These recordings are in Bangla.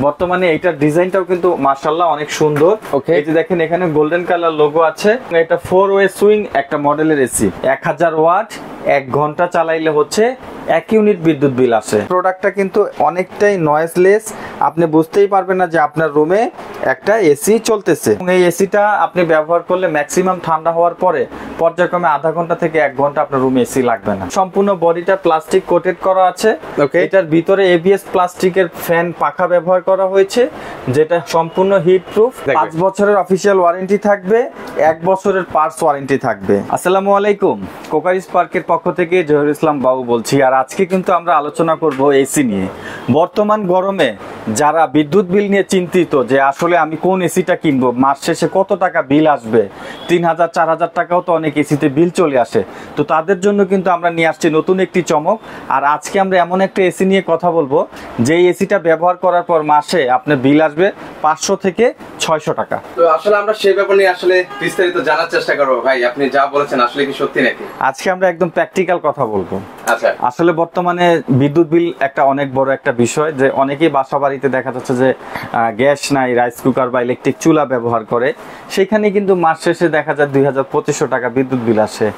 বর্তমানে এটার ডিজাইনটাও কিন্তু মাশাআল্লাহ অনেক সুন্দর। এই যে দেখেন এখানে গোল্ডেন কালার লোগো আছে। এটা 4 ওয়ে সুইং একটা মডেলের এসি, 1000 ওয়াট, 1 ঘন্টা চালাইলে হচ্ছে 1 ইউনিট বিদ্যুৎ বিল আসে। প্রোডাক্টটা কিন্তু অনেকটাই নয়েজলেস, আপনি বুঝতেই পারবেন না যে আপনার রুমে একটা এসি চলতেছে। এই এসিটা আপনি ব্যবহার করলে ম্যাক্সিমাম ঠান্ডা হওয়ার পরে পর্যায়ক্রমে আধা ঘন্টা থেকে 1 ঘন্টা আপনার রুমে এসি লাগবে না। সম্পূর্ণ বডিটা প্লাস্টিক কোটেড করা আছে। এটার ভিতরে এবিএস প্লাস্টিকের ফ্যান পাখা ব্যবহার করা হয়েছে, যেটা সম্পূর্ণ হিট প্রুফ। 5 বছরের অফিসিয়াল ওয়ারেন্টি থাকবে, 1 বছরের পার্টস ওয়ারেন্টি থাকবে। আসসালামু আলাইকুম, কোকারিস পার্কের পক্ষ থেকে জহিরুল ইসলাম বাবু বলছি। আর আজকে কিন্তু আমরা আলোচনা করব এসি নিয়ে। বর্তমান গরমে যারা বিদ্যুৎ বিল নিয়ে চিন্তিত যে আসলে আমি কোন এসিটা কিনবো, মাস শেষে কত টাকা বিল আসবে, 3000 4000 টাকাও তো অনেক এসিতে বিল চলে আসে, তো তাদের জন্য কিন্তু আমরা নিয়ে আসছি নতুন একটি চমক। আর আজকে আমরা এমন একটা এসি নিয়ে কথা বলবো যে এসিটা ব্যবহার করার পর মাসে আপনার বিল আসবে 500 থেকে 600 টাকা। তো আসলে আমরা সেই ব্যাপার নিয়ে আসলে বিস্তারিত জানার চেষ্টা করবো। ভাই আপনি যা বলেছেন আসলে কি সত্যি নাকি? আজকে আমরা একদম প্র্যাকটিক্যাল কথা বলবো। আচ্ছা, আসলে বর্তমানে বিদ্যুৎ বিল একটা অনেক বড় একটা বিষয়, যে অনেকেই বাসা বাড়িতে দেখা যাচ্ছে যে গ্যাস নাই, রাইস কুকার বা ইলেকট্রিক চুলা ব্যবহার করে, সেখানে কিন্তু মাস শেষে দেখা যায় 2500 টাকা বিদ্যুৎ বিল আসে।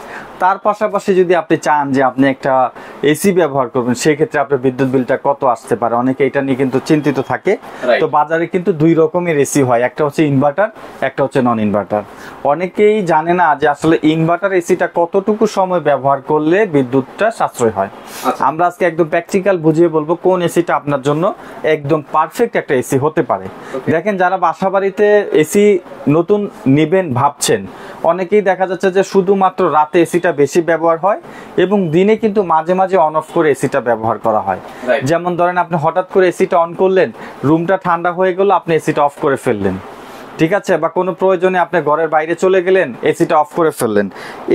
তার পাশাপাশি যদি আপনি চান যে আপনি একটা এসি ব্যবহার করবেন, সেই ক্ষেত্রে আপনার বিদ্যুৎ বিলটা কত আসতে পারে, অনেকে এটা নিয়ে কিন্তু চিন্তিত থাকে। তো বাজারে কিন্তু 2 রকমের এসি হয়, একটা হচ্ছে ইনভার্টার, একটা হচ্ছে নন ইনভার্টার। অনেকেই জানে না যে আসলে ইনভার্টার এসিটা কতটুকু সময় ব্যবহার করলে বিদ্যুৎটা সাশ্রয় হয়। আমরা আজকে একদম প্র্যাকটিক্যাল বুঝিয়ে বলবো কোন এসিটা আপনার জন্য একদম পারফেক্ট একটা এসি হতে পারে। দেখেন, যারা বাসা বাড়িতে এসি নতুন নেবেন ভাবছেন, অনেকেই দেখা যাচ্ছে যে শুধুমাত্র রাতে এসিটা বেশি ব্যবহার হয় এবং দিনে কিন্তু মাঝে মাঝে অন অফ করে এসিটা ব্যবহার করা হয়। যেমন ধরেন আপনি হঠাৎ করে এসিটা অন করলেন, রুমটা ঠান্ডা হয়ে গেল, আপনি এসিটা অফ করে ফেললেন, ঠিক আছে, বা কোনো প্রয়োজনে আপনি ঘরের বাইরে চলে গেলেন, এসিটা অফ করে ফেললেন।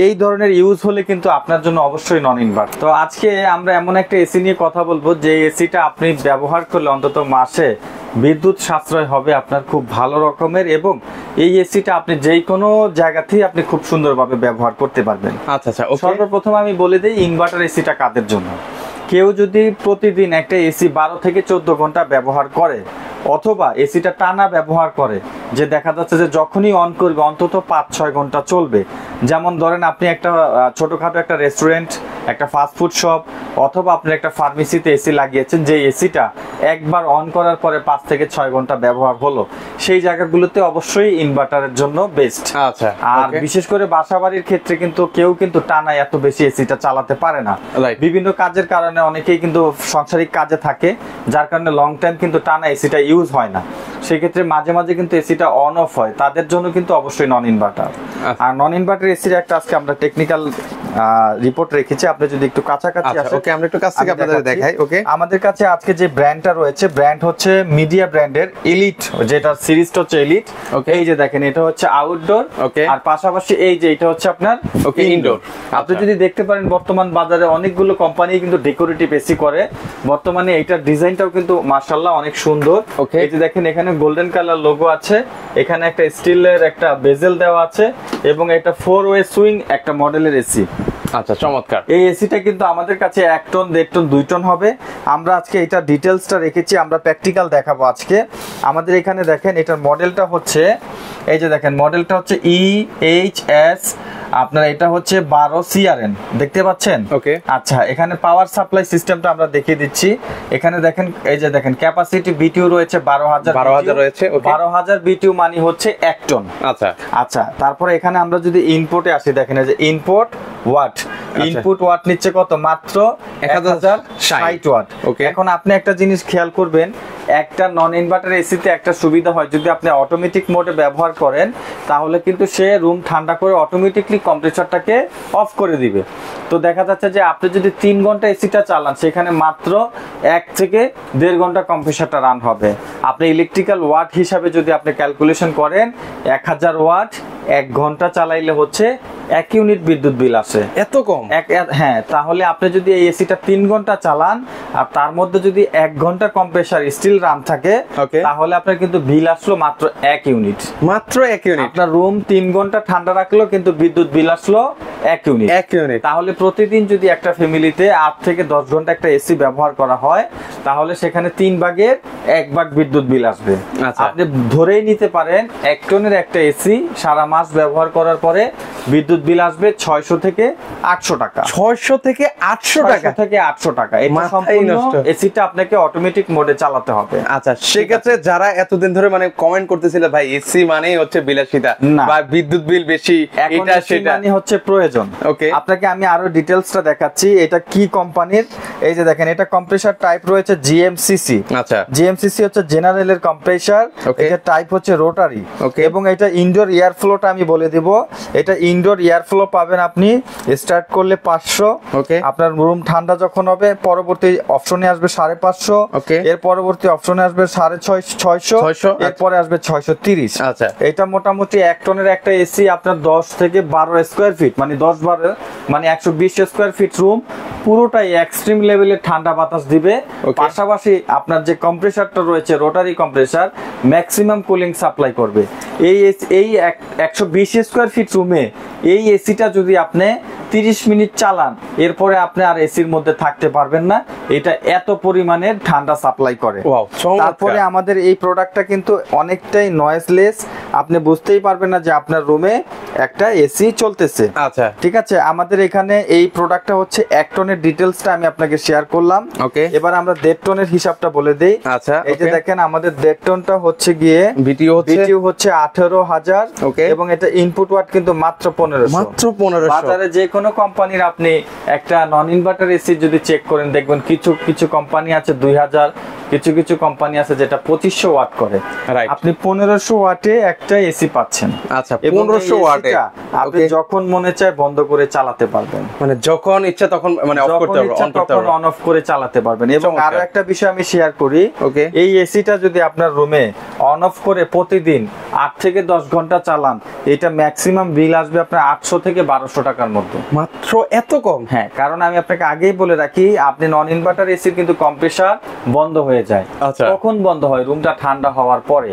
এই ধরনের ইউজ হলে কিন্তু আপনার জন্য অবশ্যই নন ইনভার্টার। তো আজকে আমরা এমন একটা এসি নিয়ে কথা বলবো যে এসিটা আপনি ব্যবহার করলে অন্তত মাসে বিদ্যুৎ সাশ্রয় হবে আপনার খুব ভালো রকমের, এবং এই এসিটা আপনি যেই কোনো জায়গাতেই আপনি খুব সুন্দরভাবে ব্যবহার করতে পারবেন। আচ্ছা আচ্ছা, সর্বপ্রথম আমি বলে দিই ইনভার্টার এসিটা কাদের জন্য। কেউ যদি প্রতিদিন একটা এসি 12 থেকে 14 ঘন্টা ব্যবহার করে, অথবা এসিটা টানা ব্যবহার করে, যে দেখা যাচ্ছে যে যখনই অন করবে অন্তত 5-6 ঘন্টা চলবে। যেমন ধরেন আপনি একটা ছোটখাটো একটা রেস্টুরেন্ট, একটা ফাস্টফুড শপ, অথবা আপনি একটা ফার্মেসিতে এসি লাগিয়েছেন, যে এসিটা একবার অন করার পরে 5 থেকে 6 ঘন্টা ব্যবহার হলো, সেই জায়গাগুলোতে অবশ্যই ইনভার্টারের জন্য বেস্ট। আচ্ছা, আর বিশেষ করে বাসাবাড়ির ক্ষেত্রে কিন্তু কেউ কিন্তু টানা এত বেশি এসিটা চালাতে পারে না, বিভিন্ন কাজের কারণে অনেকেই কিন্তু সাংসারিক কাজে থাকে, যার কারণে লং টাইম কিন্তু টানা এসিটা ইউজ হয় না। সেক্ষেত্রে মাঝে মাঝে কিন্তু এসিটা অন অফ হয়, তাদের জন্য কিন্তু অবশ্যই নন ইনভার্টার। আর নন ইনভার্টার এসির একটা আজকে আমরা টেকনিক্যাল রিপোর্ট রেখেছি, আপনি যদি একটু কাছাকাছি আসেন। ওকে, আমরা একটু কাছ থেকে আপনাদের দেখাই। ওকে, আমাদের কাছে আজকে যে ব্র্যান্ডটা রয়েছে, ব্র্যান্ড হচ্ছে মিডিয়া ব্র্যান্ডের এলিট, যেটা সিরিজটা হচ্ছে এলিট। ওকে, এই যে দেখেন এটা হচ্ছে আউটডোর। ওকে, আর পাশাপাশি এই যে এটা হচ্ছে আপনার ইনডোর। আপনি যদি দেখতে পারেন বর্তমান বাজারে অনেকগুলো কোম্পানি কিন্তু ডেকোরেটিভ এসি করে, বর্তমানে এইটার ডিজাইনটাও কিন্তু মাশাআল্লাহ অনেক সুন্দর। ওকে, এই যে দেখেন এখানে গোল্ডেন কালার লোগো আছে, এখানে একটা স্টিলের একটা বেজেল দেওয়া আছে, এবং এটা 4 ওয়ে সুইং একটা মডেলের এসি। আচ্ছা, চমৎকার। এই এসিটা কিন্তু আমাদের কাছে 1 টন, 1.5 টন, 2 টন হবে। আমরা আজকে এটা ডিটেলসটা রেখেছি, আমরা প্র্যাকটিক্যাল দেখাবো আজকে। আমাদের এখানে দেখেন এটার মডেলটা হচ্ছে, এই যে দেখেন মডেলটা হচ্ছে EHS, আপনার এটা হচ্ছে 12 CRN, দেখতে পাচ্ছেন? ওকে, আচ্ছা, এখানে পাওয়ার সাপ্লাই সিস্টেমটা আমরা দেখিয়ে দিচ্ছি। এখানে দেখেন, এই যে দেখেন ক্যাপাসিটি BTU রয়েছে 12000 রয়েছে। 12000 BTU মানে হচ্ছে 1 টন। আচ্ছা আচ্ছা, তারপরে এখানে আমরা যদি ইনপুটে আসি, দেখেন এই যে ইনপুট ওয়াট, ইনপুট ওয়াট নিচ্ছে কত, মাত্র 1060 ওয়াট। ওকে, এখন আপনি একটা জিনিস খেয়াল করবেন, একটা নন ইনভার্টার এসিতে একটা সুবিধা হয়, যদি আপনি অটোমেটিক মোডে ব্যবহার করেন তাহলে কিন্তু সে রুম ঠান্ডা করে অটোমেটিকলি কম্প্রেসরটাকে অফ করে দিবে। তো দেখা যাচ্ছে যে আপনি যদি 3 ঘন্টা এসিটা চালান, সেখানে মাত্র 1 থেকে 1.5 ঘন্টা কম্প্রেসরটা রান হবে। আপনি ইলেকট্রিক্যাল ওয়াট হিসাবে যদি আপনি ক্যালকুলেশন করেন, 1000 ওয়াট 1 ঘন্টা চালাইলে হচ্ছে 1 ইউনিট বিদ্যুৎ বিল আসে। এত কম? হ্যাঁ, তাহলে আপনি যদি এই এসিটা 3 ঘন্টা চালান আর তার মধ্যে যদি 1 ঘন্টা কম্প্রেসার স্টিল রান থাকে, তাহলে আপনার কিন্তু বিল আসলো মাত্র 1 ইউনিট। মাত্র 1 ইউনিট? আপনার রুম 3 ঘন্টা ঠান্ডা রাখলো কিন্তু বিদ্যুৎ বিল আসলো 1 ইউনিট। 1 ইউনিট। তাহলে প্রতিদিন যদি একটা ফ্যামিলিতে 8 থেকে 10 ঘন্টা একটা এসি ব্যবহার করা হয়, তাহলে সেখানে 3 ভাগের 1 ভাগ বিদ্যুৎ বিল আসবে। আপনি ধরেই নিতে পারেন 1 টনের একটা এসি সারা মাস ব্যবহার করার পরে বিদ্যুৎ বিল আসবে 600 থেকে 800 টাকা। 600 থেকে 800 টাকা? থেকে 800 টাকা। এটা সম্পূর্ণ এসিটা আপনাকে অটোমেটিক মোডে চালাতে হবে। আচ্ছা, সেক্ষেত্রে যারা এতদিন ধরে মানে কমেন্ট করতেছিল ভাই এসি মানেই হচ্ছে বিলাসিতা বা বিদ্যুৎ বিল বেশি, এটা সেটা মানে হচ্ছে প্রয়োজন। ওকে, আপনাকে আমি আরো ডিটেইলসটা দেখাচ্ছি। এটা কি কোম্পানির, এই যে দেখেন এটা কম্প্রেসার টাইপ রয়েছে জিএমসিসি। আচ্ছা, জিএমসিসি হচ্ছে জেনারেলের কম্প্রেসার, এটা টাইপ হচ্ছে রোটারি এবং এটা ইনডোর এয়ার ফ্লোটা আমি বলে দিব। এটা ইনডোর এয়ার ফ্লো পাবেন আপনি স্টার্ট করলে 500। ওকে, আপনার রুম ঠান্ডা যখন হবে পরবর্তী অপশনে আসবে 550। ওকে, এর পরবর্তী অপশনে আসবে 650, এরপরে আসবে 630। আচ্ছা, এটা মোটামুটি 1 টনের একটা এসি আপনার 10 থেকে 12 স্কয়ার ফিট মানে 10-12 মানে 120 স্কয়ার ফিট রুম পুরোটাই এক্সট্রিম লেভেলের ঠান্ডা বাতাস দিবে। পাশাপাশি আপনার যে কম্প্রেসারটা রয়েছে rotary compressor maximum cooling supply করবে। এই 120 স্কয়ার ফিট রুমে এই এসিটা যদি আপনি 30 মিনিট চালান, এরপরে আপনি আর এসির মধ্যে থাকতে পারবেন না। এটা এত পরিমাণের ঠান্ডা সাপ্লাই করে। তারপরে আমাদের এই প্রোডাক্টটা কিন্তু অনেকটাই নয়েজলেস, আপনি বুঝতেই পারবেন না যে আপনার রুমে একটা এসি চলতেছে। আচ্ছা, ঠিক আছে। আমাদের এখানে এই প্রোডাক্টটা হচ্ছে 1 টনের ডিটেইলসটা আমি আপনাকে শেয়ার করলাম। ওকে, এবার আমরা 1.5 টনের হিসাবটা বলে দেই। আচ্ছা, এই যে দেখেন আমাদের 1.5 টনটা হচ্ছে গিয়ে বিটিউ হচ্ছে 18,000 এবং এটা ইনপুট ওয়াট কিন্তু মাত্র 1500। মাত্র 1500। বাজারে যে কোনো কোম্পানির আপনি একটা নন ইনভার্টার এসি যদি চেক করেন দেখবেন কিছু কিছু কোম্পানি আছে 2000, কিছু কিছু কোম্পানি আছে যেটা 2500 ওয়াট করে। আপনি 1500 ওয়াটে একটা এসি পাচ্ছেন। আচ্ছা, 1500 ওয়াটে আপনি যখন মনে চায় বন্ধ করে চালাতে পারবেন, মানে যখন ইচ্ছা তখন মানে অফ করতে পারবেন, অন করতে পারবেন, অন অফ করে চালাতে পারবেন। এবং আরো একটা বিষয় আমি শেয়ার করি, এই এসিটা যদি আপনার রুমে অন অফ করে প্রতিদিন 8 থেকে 10 ঘন্টা চালান, এটা ম্যাক্সিমাম বিল আসবে আপনার 800 থেকে 1200 টাকার মধ্যে। মাত্র এত কম? হ্যাঁ, কারণ আমি আপনাকে আগেই বলে রাখি আপনি নন ইনভার্টার এসির কিন্তু কম্প্রেসার বন্ধ হয়ে যায়। কখন বন্ধ হয়? রুমটা ঠান্ডা হওয়ার পরে।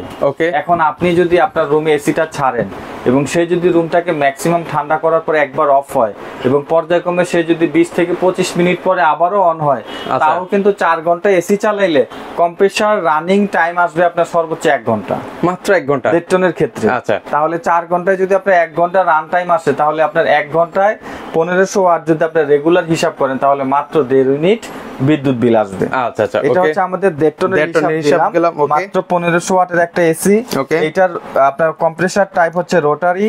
এখন আপনি যদি আপনার রুমে এসিটা ছাড়েন এবং সে যদি রুমটাকে ম্যাক্সিমাম ঠান্ডা করার পরে একবার অফ হয় এবং পর্যায়ক্রমে সে যদি 20 থেকে 25 মিনিট পরে আবারও অন হয়, তাও কিন্তু 4 ঘন্টা এসি চালাইলে কম্প্রেসার রানিং টাইম আসবে আপনার সর্বোচ্চ 1 ঘন্টা। মাত্র 1 ঘন্টা 1.5 টনের ক্ষেত্রে। আচ্ছা, তাহলে 4 ঘন্টায় যদি আপনার 1 ঘন্টা রান টাইম আসে, তাহলে আপনার 1 ঘন্টায় 1500 ওয়াট যদি আপনি রেগুলার হিসাব করেন, তাহলে মাত্র 1.5 ইউনিট বিদ্যুৎ বিল আসবে। আচ্ছা আচ্ছা, এটা হচ্ছে আমাদের 1.5 টনের হিসাব দিলাম। মাত্র 1500 ওয়াটের একটা এসি। এটার আপনার কম্প্রেসার টাইপ হচ্ছে রোটারি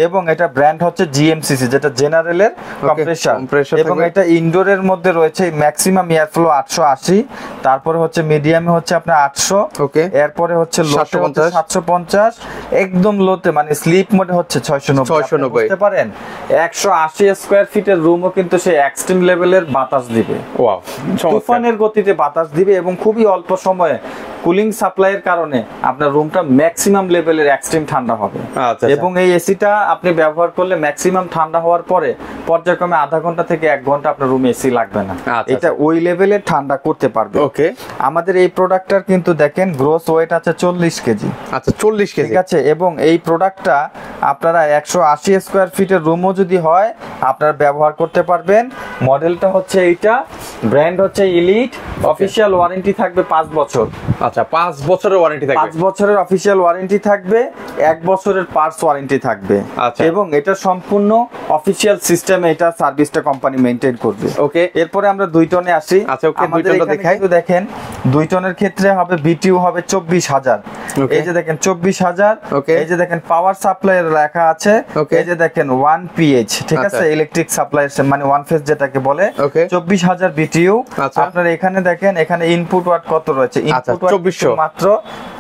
এবং এটা ব্র্যান্ড হচ্ছে জিএমসিসি, যেটা জেনারেলের কম্প্রেসার। এবং এটা ইনডোরের মধ্যে রয়েছে ম্যাক্সিমাম এয়ার ফ্লো 880, তারপরে হচ্ছে মিডিয়ামে হচ্ছে আপনার 800, এরপরে হচ্ছে লোতে 750, একদম লোতে মানে স্লিপ মোডে হচ্ছে 690। বুঝতে পারেন 180 স্কয়ার ফিটের রুমও কিন্তু সে এক্সট্রিম লেভেলের বাতাস দিবে। ওয়াও, তুফানের গতিতে বাতাস দিবে এবং খুবই অল্প সময়ে কুলিং সাপ্লাইয়ের কারণে আপনার রুমটা ম্যাক্সিমাম লেভেলের এক্সট্রিম ঠান্ডা হবে। এবং এই এসিটা আপনি ব্যবহার করলে ম্যাক্সিমাম ঠান্ডা হওয়ার পরে পর্যায়ক্রমে আধা ঘন্টা থেকে 1 ঘন্টা আপনার রুমে এসি লাগবে না। এটা ওই লেভেলের ঠান্ডা করতে পারবে। ওকে, আমাদের এই প্রোডাক্টটার কিন্তু দেখেন গ্রোস ওয়েট আছে 40 কেজি। আচ্ছা, 40 কেজি, ঠিক আছে। এবং এই প্রোডাক্টটা আপনারা 180 স্কয়ার ফিটের রুমও যদি হয় আপনারা ব্যবহার করতে পারবেন। মডেলটা হচ্ছে এইটা, ব্র্যান্ড হচ্ছে ইলিট, অফিশিয়াল ওয়ারেন্টি থাকবে 5 বছর। আচ্ছা, 5 বছরের ওয়ারেন্টি থাকবে? 5 বছরের অফিশিয়াল ওয়ারেন্টি থাকবে, 1 বছরের পার্টস ওয়ারেন্টি থাকবে। এবং এটা সম্পূর্ণ অফিশিয়াল সিস্টেমে এটা সার্ভিসটা কোম্পানি মেইনটেইন করবে। ওকে, এরপরে আমরা 2 টনে আসি। আচ্ছা, ওকে, 2 টনটা দেখাই। দেখেন 2 টনের ক্ষেত্রে হবে বিটিউ হবে 24000। এই যে দেখেন 24000। এই যে দেখেন পাওয়ার সাপ্লাইয়ের লেখা আছে। এই যে দেখেন 1 পিএইচ, ঠিক আছে, ইলেকট্রিক সাপ্লাই মানে 1 ফেজ যেটাকে বলে। 24000 বিটিউ। আপনার এখানে দেখেন এখানে ইনপুট ওয়াট কত রয়েছে? ইনপুট ওয়াট 2400, মাত্র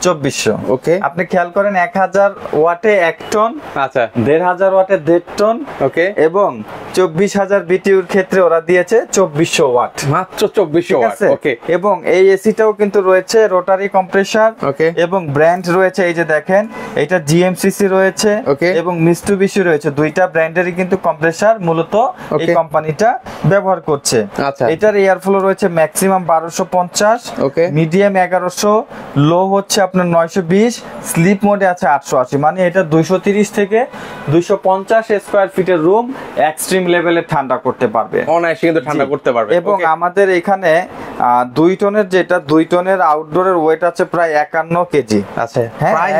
2400। ওকে, আপনি খেয়াল করেন 1000 ওয়াটে 1 টন, আচ্ছা 1500 ওয়াটে 1.5 টন। ওকে, এবং 24,000 বিটিউর ক্ষেত্রে ওরা দিয়েছে 2400 ওয়াট, মাত্র 2400 ওয়াট। ওকে, এবং এই এসিটাও কিন্তু রয়েছে রোটারি কম্প্রেসার এবং ব্র্যান্ড রয়েছে, এই যে দেখেন এটা জিএমসিসি রয়েছে এবং মিৎসুবিশি রয়েছে, দুইটা ব্র্যান্ডেরই কিন্তু কম্প্রেসার মূলত এই কোম্পানিটা ব্যবহার করছে। এটার এয়ার ফ্লো রয়েছে ম্যাক্সিমাম 1250, মিডিয়াম 1100, লো হচ্ছে আপনার 920, স্লিপ মোডে আছে 880, মানে এটা 230 থেকে 250 স্কয়ার ফিটের রুম এক্সট্রিম লেভেলে ঠান্ডা করতে পারবে, অনায়াসে কিন্তু ঠান্ডা করতে পারবে। এবং আমাদের এখানে 2 টনের যেটা 2 টনের আউটডোরের ওয়েট আছে প্রায় 51 কেজি। আচ্ছা, প্রায়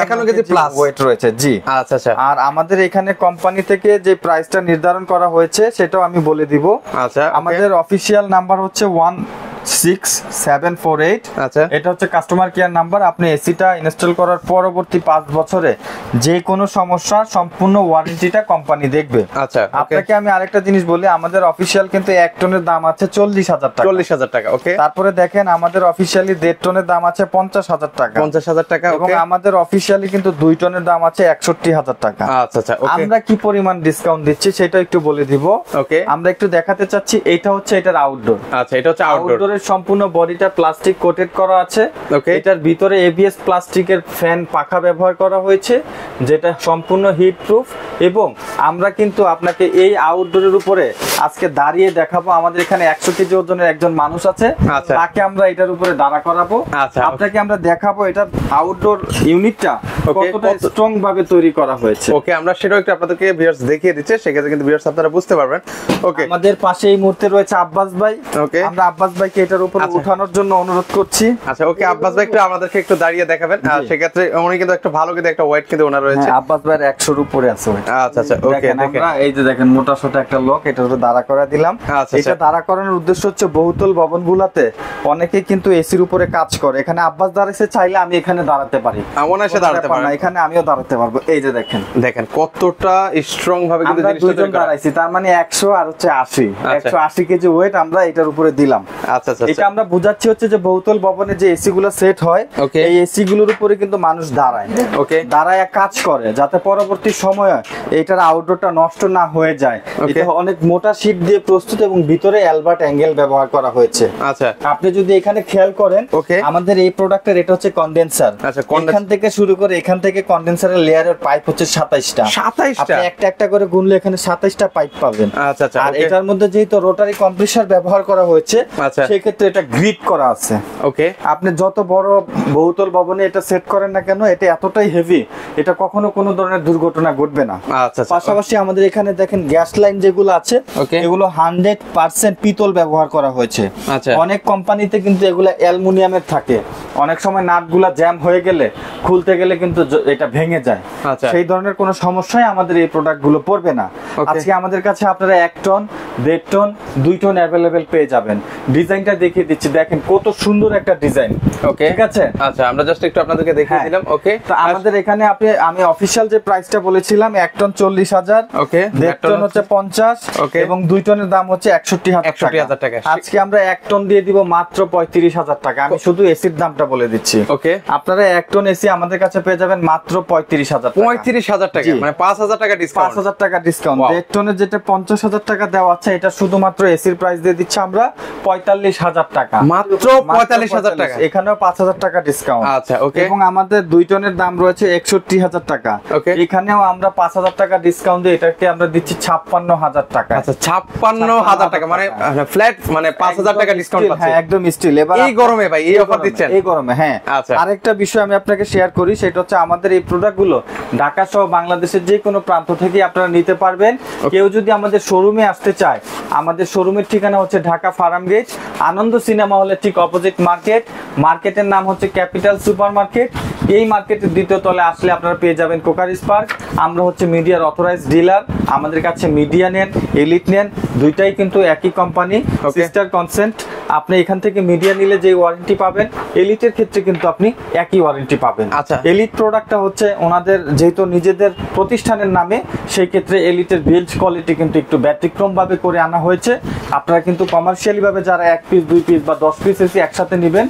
51 কেজি প্লাস ওয়েট রয়েছে। জি, আচ্ছা আচ্ছা। আর আমাদের এখানে কোম্পানি থেকে যে প্রাইসটা নির্ধারণ করা হয়েছে সেটাও আমি বলে দিব। আচ্ছা, আমাদের অফিশিয়াল নাম্বার হচ্ছে 16748। আচ্ছা, এটা হচ্ছে কাস্টমার কেয়ার নাম্বার। আপনি এসিটা ইনস্টল করার পরবর্তী 5 বছরে যে কোনো সমস্যা সম্পূর্ণ ওয়ারেন্টিটা কোম্পানি দেখবে। আচ্ছা, আপনাকে আমি আরেকটা জিনিস বলি, আমাদের অফিশিয়াল কিন্তু 1 টনের দাম আছে 40,000 টাকা। 40,000 টাকা। ওকে, তারপরে দেখেন আমাদের অফিশিয়ালি 1.5 টনের দাম আছে 50,000 টাকা। 50,000 টাকা। এবং আমাদের অফিশিয়ালি কিন্তু 2 টনের দাম আছে 61,000 টাকা। আচ্ছা আচ্ছা, ওকে। আমরা কি পরিমাণ ডিসকাউন্ট দিচ্ছি সেটা একটু বলে দিব। ওকে, আমরা একটু দেখাতে চাচ্ছি, এটা হচ্ছে এটার আউটডোর। আচ্ছা, এটা হচ্ছে আউটডোর। সম্পূর্ণ বডিটা প্লাস্টিক কোটেড করা আছে। এটার ভিতরে এবিএস প্লাস্টিকের ফ্যান পাখা ব্যবহার করা হয়েছে, যেটা সম্পূর্ণ হিট প্রুফ। এবং আমরা কিন্তু আপনাকে এই আউটডোরের উপরে আজকে দাঁড়িয়ে দেখাবো। আমাদের এখানে 100 কেজি ওজনের একজন মানুষ আছে, তাকে আমরা এটার উপরে দাঁড়া করাবো। আপনাকে আমরা দেখাবো এটা আউটডোর ইউনিটটা কতটা স্ট্রং ভাবে তৈরি করা হয়েছে। ওকে, আমরা সেটাও একটু আপনাদেরকে ভিউয়ার্স দেখিয়ে দিচ্ছি, সেক্ষেত্রে কিন্তু ভিউয়ার্স আপনারা বুঝতে পারবেন। ওকে, আমাদের পাশে এই মুহূর্তে রয়েছে আব্বাস ভাই। ওকে, আমরা আব্বাস ভাইকে এটার উপরে উঠানোর জন্য অনুরোধ করছি। আচ্ছা, ওকে, আব্বাস ভাই একটু আমাদেরকে একটু দাঁড়িয়ে দেখাবেন। সেক্ষেত্রে উনি কিন্তু একটা ভালো কিন্তু একটা ওয়েট কিন্তু ওনার রয়েছে। আব্বাস ভাই 100 এর উপরে আছে। আচ্ছা আচ্ছা, ওকে, আমরা এই যে দেখেন মোটা সোটা একটা লক এটার উপরে দাঁড়া করা দিলাম। এটা দাঁড়া করানোর উদ্দেশ্য হচ্ছে বহুতল ভবনগুলোতে অনেকে কিন্তু এসির উপরে কাজ করে। এখানে আব্বাস দাঁড়াইছে, চাইলে আমি এখানে দাঁড়াতে পারি, অনায়াসে দাঁড়াতে পারি, এখানে আমিও দাঁড়াতে পারবো। এই যে দেখেন কতটা স্ট্রং ভাবে কিন্তু জিনিসটা দাঁড়াইছি, তার মানে 100 আর হচ্ছে 80, 180 কেজি ওয়েট আমরা এটার উপরে দিলাম। আচ্ছা আচ্ছা, এটা আমরা বুঝাচ্ছি হচ্ছে যে বহুতল ভবনে যে এসি গুলো সেট হয়, এই এসি গুলোর উপরে কিন্তু মানুষ দাঁড়ায়। ওকে, দাঁড়ায় কাজ করে যাতে পরবর্তী সময়ে এটার আউটডোরটা নষ্ট না হয়ে যায়। এটা অনেক মোটা শীট দিয়ে প্রস্তুত এবং ভিতরে অ্যালবার্ট অ্যাঙ্গেল ব্যবহার করা হয়েছে। আচ্ছা, আপনি যদি এখানে খেয়াল করেন, আমাদের এই প্রোডাক্টের এটা হচ্ছে কন্ডেন্সার। এখান থেকে শুরু করে এখান থেকে কন্ডেন্সারের লেয়ারের পাইপ হচ্ছে 27টা। আপনি একটা একটা করে গুনলে এখানে 27টা পাইপ পাবেন। আচ্ছা আচ্ছা, আর এটার মধ্যে যেহেতু রোটারি কম্প্রেসার ব্যবহার করা হয়েছে, সেই ক্ষেত্রে এটা গ্রিপ করা আছে। ওকে, আপনি যত বড় বহুতল ভবনে এটা সেট করেন না কেন, এটা এতটাই হেভি, এটা কখনো কোনো ধরনের দুর্ঘটনা ঘটবে না। পাশাপাশি আমাদের এখানে দেখেন গ্যাস লাইন যেগুলো আছে, এগুলো 100% পিতল ব্যবহার করা হয়েছে। অনেক কোম্পানিতে কিন্তু এগুলো অ্যালুমিনিয়ামের থাকে, অনেক সময় নাটগুলা জ্যাম হয়ে গেলে খুলতে গেলে কিন্তু এটা ভেঙে যায়। সেই ধরনের কোনো সমস্যাই আমাদের এই প্রোডাক্ট গুলো পড়বে না। আজকে আমাদের কাছে আপনারা 1 টন, 1.5 টন, 2 টন অ্যাভেলেবেল পেয়ে যাবেন। ডিজাইনটা দেখিয়ে দিচ্ছি, দেখেন কত সুন্দর একটা ডিজাইন। ওকে, ঠিক আছে। আচ্ছা, আমরা জাস্ট একটু আপনাদেরকে দেখিয়ে দিলাম। ওকে, তো আমাদের এখানে আমি অফিশিয়াল যে প্রাইসটা বলেছিলাম 1 টন 40,000, ওকে, 1.5 টন হচ্ছে 50, এবং 2 টনের দাম হচ্ছে 61,000 টাকা। আজকে আমরা 1 টন দিয়ে দিব মাত্র 35,000 টাকা। আমি শুধু এসির দামটা বলে দিচ্ছি। ওকে, আপনারা 1 টন এসি আমাদের কাছে পেয়ে যাবেন মাত্র 35,000 টাকা। 35,000 টাকা, মানে 5,000 টাকা ডিসকাউন্ট। 5,000 টাকা ডিসকাউন্ট। 1.5 টনের যেটা 50,000 টাকা দেওয়া আছে, এটা শুধুমাত্র এসির প্রাইস দিয়ে দিচ্ছি আমরা 45,000 টাকা। মাত্র 45,000 টাকা, এখানেও 5,000 টাকা ডিসকাউন্ট। আচ্ছা, ওকে, এবং আমাদের 2 টনের দাম রয়েছে 61,000 টাকা। এখানেও আমরা 5,000 টাকা ডিসকাউন্ট দিয়ে এটাকে আমরা দিচ্ছি 56,000 টাকা। আচ্ছা, 56,000 টাকা, মানে ফ্ল্যাট, মানে 5,000 টাকা ডিসকাউন্ট পাচ্ছেন। হ্যাঁ, একদম স্টিল। এবার এই গরমে ভাই এই অফার দিচ্ছেন? এই গরমে, হ্যাঁ। আরেকটা বিষয় আমি আপনাকে শেয়ার করি, সেটা হচ্ছে আমাদের এই প্রোডাক্টগুলো ঢাকা সহ বাংলাদেশের যে কোনো প্রান্ত থেকে আপনারা নিতে পারবেন। কেউ যদি আমাদের শোরুমে আসতে চায়, আমাদের শোরুমের ঠিকানা হচ্ছে ঢাকা ফার্ম গেট, আনন্দ সিনেমা হলের ঠিক অপোজিট মার্কেটের নাম হচ্ছে ক্যাপিটাল সুপার মার্কেট। এই মার্কেটের 2য় তলায় আসলে আপনারা পেয়ে যাবেন কোকার স্পার্ক। আমরা হচ্ছে মিডিয়ার অথরাইজড ডিলার। আমাদের কাছে মিডিয়া নেন, এলিট নেন, দুইটাই কিন্তু একই কোম্পানি, সিস্টার কনসেন্ট। আপনি এখান থেকে মিডিয়া নিলে যে ওয়ারেন্টি পাবেন, এলিটের ক্ষেত্রে কিন্তু আপনি একই ওয়ারেন্টি পাবেন। আচ্ছা। এলিট প্রোডাক্টটা হচ্ছে ওনাদের যেহেতু নিজেদের প্রতিষ্ঠানের নামে, সেই ক্ষেত্রে এলিটের বিল্ড কোয়ালিটি কিন্তু একটু ব্যতিক্রম ভাবে করে আনা হয়েছে। আপনারা কিন্তু কমার্শিয়ালি ভাবে যারা 1 পিস 2 পিস বা 10 পিস এসি একসাথে নেবেন,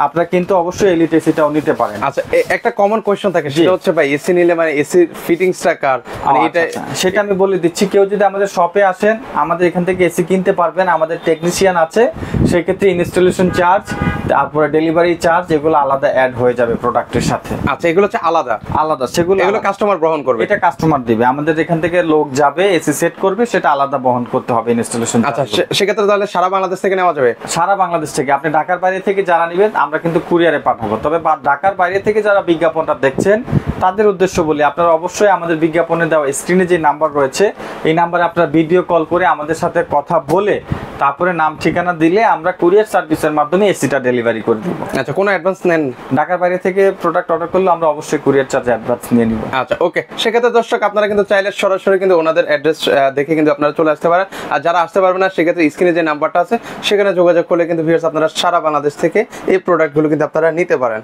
আপনারা কিন্তু অবশ্যই এলিট এসিটাও নিতে পারেন। আচ্ছা, একটা কমন কোশ্চেন থাকে, সেটা হচ্ছে ভাই এসি নিলে মানে এসির ফিটিংসটা কার, মানে এটা সেটা আমি বলে দিচ্ছি। কেউ যদি আমাদের শপে আসেন, আমাদের এখান থেকে এসি কিনতে পারবেন, আমাদের টেকনিশিয়ান আছে, সেই ক্ষেত্রে ইনস্টলেশন চার্জ, তারপরে ডেলিভারি চার্জ, এগুলো আলাদা অ্যাড হয়ে যাবে প্রোডাক্টের সাথে। আচ্ছা, এগুলো হচ্ছে আলাদা আলাদা, সেগুলো কাস্টমার গ্রহণ করবে? এটা কাস্টমার দিবে, আমাদের এখান থেকে লোক যাবে এসি সেট করবে, সেটা আলাদা বহন করতে হবে ইনস্টলেশন। আচ্ছা, সেক্ষেত্রে তাহলে সারা বাংলাদেশ থেকে নেওয়া যাবে? সারা বাংলাদেশ থেকে। আপনি ঢাকার বাইরে থেকে যারা নেবেন, আমরা কিন্তু কুরিয়ারে পাঠাবো। তবে ঢাকার বাইরে থেকে যারা বিজ্ঞাপনটা দেখছেন, তাদের উদ্দেশ্য বলি, আপনারা অবশ্যই আমাদের বিজ্ঞাপনে দেওয়া স্ক্রিনে যে নাম্বার রয়েছে, এই নাম্বারে আপনারা ভিডিও কল করে আমাদের সাথে কথা বলে তারপরে নাম ঠিকানা দিলে আমরা কুরিয়ার সার্ভিসের মাধ্যমে এসিটা ডেলিভারি করে দিব। আচ্ছা, কোনো অ্যাডভান্স নেন? ঢাকার বাইরে থেকে প্রোডাক্ট অর্ডার করলে আমরা অবশ্যই কুরিয়ার চার্জ অ্যাডভান্স নিয়ে নিব। আচ্ছা, ওকে। সেক্ষেত্রে দর্শক, আপনারা কিন্তু চাইলে সরাসরি কিন্তু ওনাদের অ্যাড্রেস দেখে কিন্তু আপনারা চলে আসতে পারেন। আর যারা আসতে পারবেন না, সেক্ষেত্রে স্ক্রিনে যে নাম্বারটা আছে সেখানে যোগাযোগ করলে কিন্তু ভিউয়ার্স আপনারা সারা বাংলাদেশ থেকে এই প্রোডাক্টগুলো কিন্তু আপনারা নিতে পারেন।